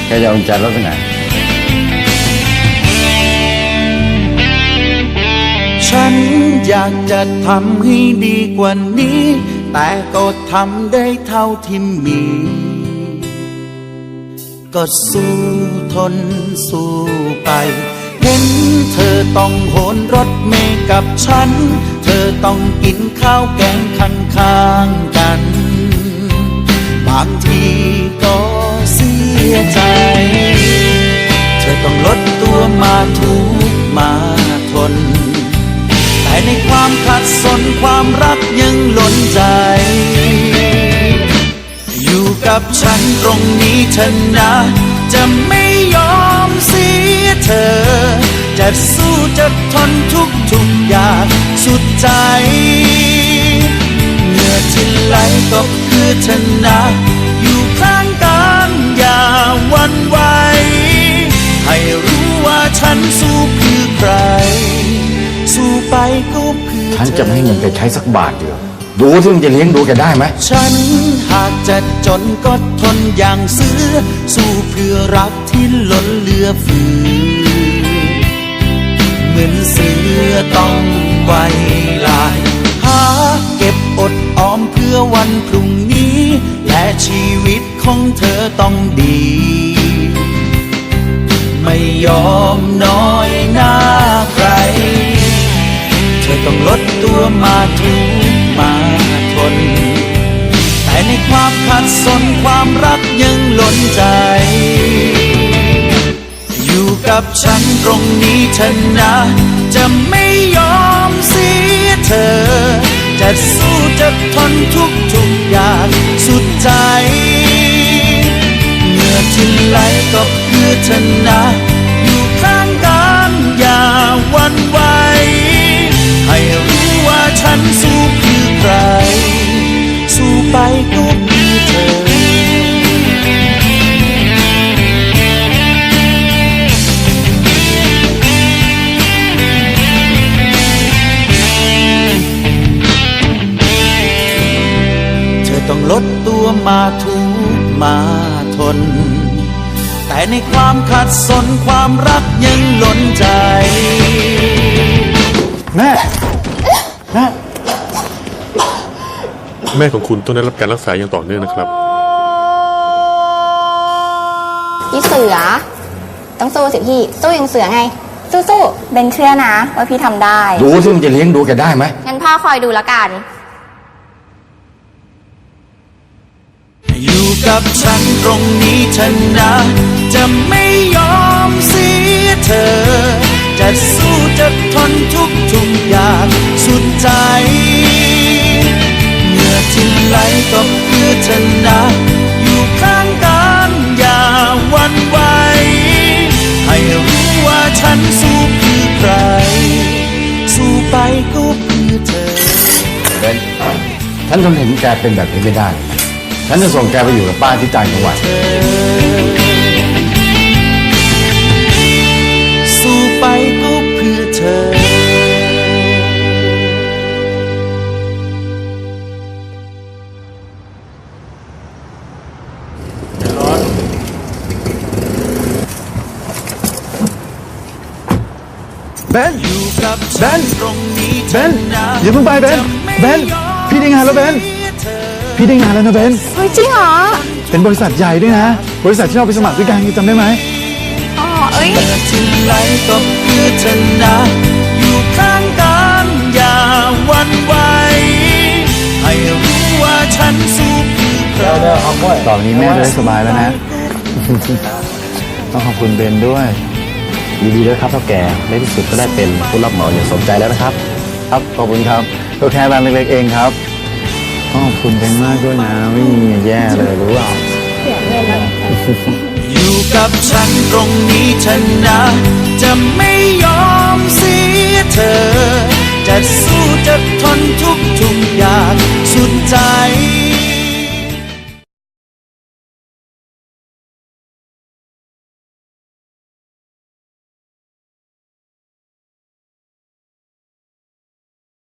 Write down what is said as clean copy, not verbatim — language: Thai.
แกจะเอาใจรถไปไหนฉันอยากจะทำให้ดีกว่านี้แต่ก็ทำได้เท่าที่มีก็สู้ทนสู้ไปเห็นเธอต้องโหนรถเมล์กับฉันเธอต้องกินข้าวแกงข้างๆกันบางทีก็เสียใจเธอต้องลดตัวมาทุกมาทนแต่ในความขัดสนความรักยังล้นใจอยู่กับฉันตรงนี้เธอนะจะไม่ยอมเสียเธอจะสู้จะทนทุกอย่างสุดใจเหงื่อที่ไหลก็เพื่อเธอนะอยู่ข้างกันอย่าหวั่นไหวให้รู้ว่าฉันสู้เพื่อใครสู้ไปก็เพื่อฉันจะไม่ให้เงินแกใช้สักบาทเดียวดูที่มันจะเลี้ยงดูแกได้ไหมฉันหากจะจนก็ทนอย่างเสือสู้เพื่อรักที่ล้นเหลือเฟือเหมือนเสือต้องไว้ลายหาเก็บอดออมเพื่อวันพรุ่งนี้และชีวิตของเธอต้องดีไม่ยอมน้อยหน้าใครเธอต้องลดตัวมาทุกมาทนแต่ในความขัดสนความรักยังล้นใจอยู่กับฉันตรงนี้เธอนะจะไม่ยอมเสียเธอจะสู้จะทนทุกอย่างสุดใจเหงื่อที่ไหลก็เพื่อเธอนะอยู่ข้างกันอย่าหวั่นไหวให้รู้ว่าฉันสู้เพื่อใครสู้ไปก็เพื่อเธอต้องลดตัวมาทุกมาทนแต่ในความขัดสนความรักยังล้นใจแม่ของคุณต้องได้รับการรักษาอย่างต่อเนื่องนะครับพี่เสือต้องสู้สิพี่สู้อย่างเสือไงสู้เบนเชื่อนะว่าพี่ทำได้ดูที่มันจะเลี้ยงดูแกได้ไหมงั้นพ่อคอยดูแล้วกันอยู่กับฉันตรงนี้เธอนะจะไม่ยอมเสียเธอจะสู้จะทนทุกอย่างสุดใจเหงื่อที่ไหลก็เพื่อเธอนะอยู่ข้างกันอย่าหวั่นไหวให้รู้ว่าฉันสู้เพื่อใครสู้ไปก็เพื่อเธอเบนฉันทนเห็นแกเป็นแบบนี้ไม่ได้ฉันจะส่งแกไปอยู่กับป้าที่ต่างจังหวัดสู้ไปก็เพื่อเธอเบนอย่าเพิ่งไปเบนพี่ได้งานแล้วเบนพี่ได้งานแล้วนะเบนเฮ้ยจริงเหรอเป็นบริษัทใหญ่ด้วยนะบริษัทที่เราไปสมัครด้วยกันจำได้ไหมอ๋อที่ไหลก็เพื่อเธอนะอยู่ข้างกันอย่าหวั่นไหวให้รู้ว่าฉันสู้เพื่อใครต่อไปนี้แม่จะได้สบายแล้วนะต้องขอบคุณเบนด้วยยินดีด้วยครับเท่าแก่ในที่สุดก็ได้เป็นผู้รับเหมาอย่างสมใจแล้วนะครับครับขอบคุณครับก็แค่บ้านเล็กๆเองครับขอบคุณเบนมากด้วยนะไม่มีแย่เลยรู้เปล่าเสียเงินแล้วอยู่กับฉันตรงนี้เธอนะจะไม่ยอมเสียเธอจะสู้จะทนทุกอย่างสุดใจ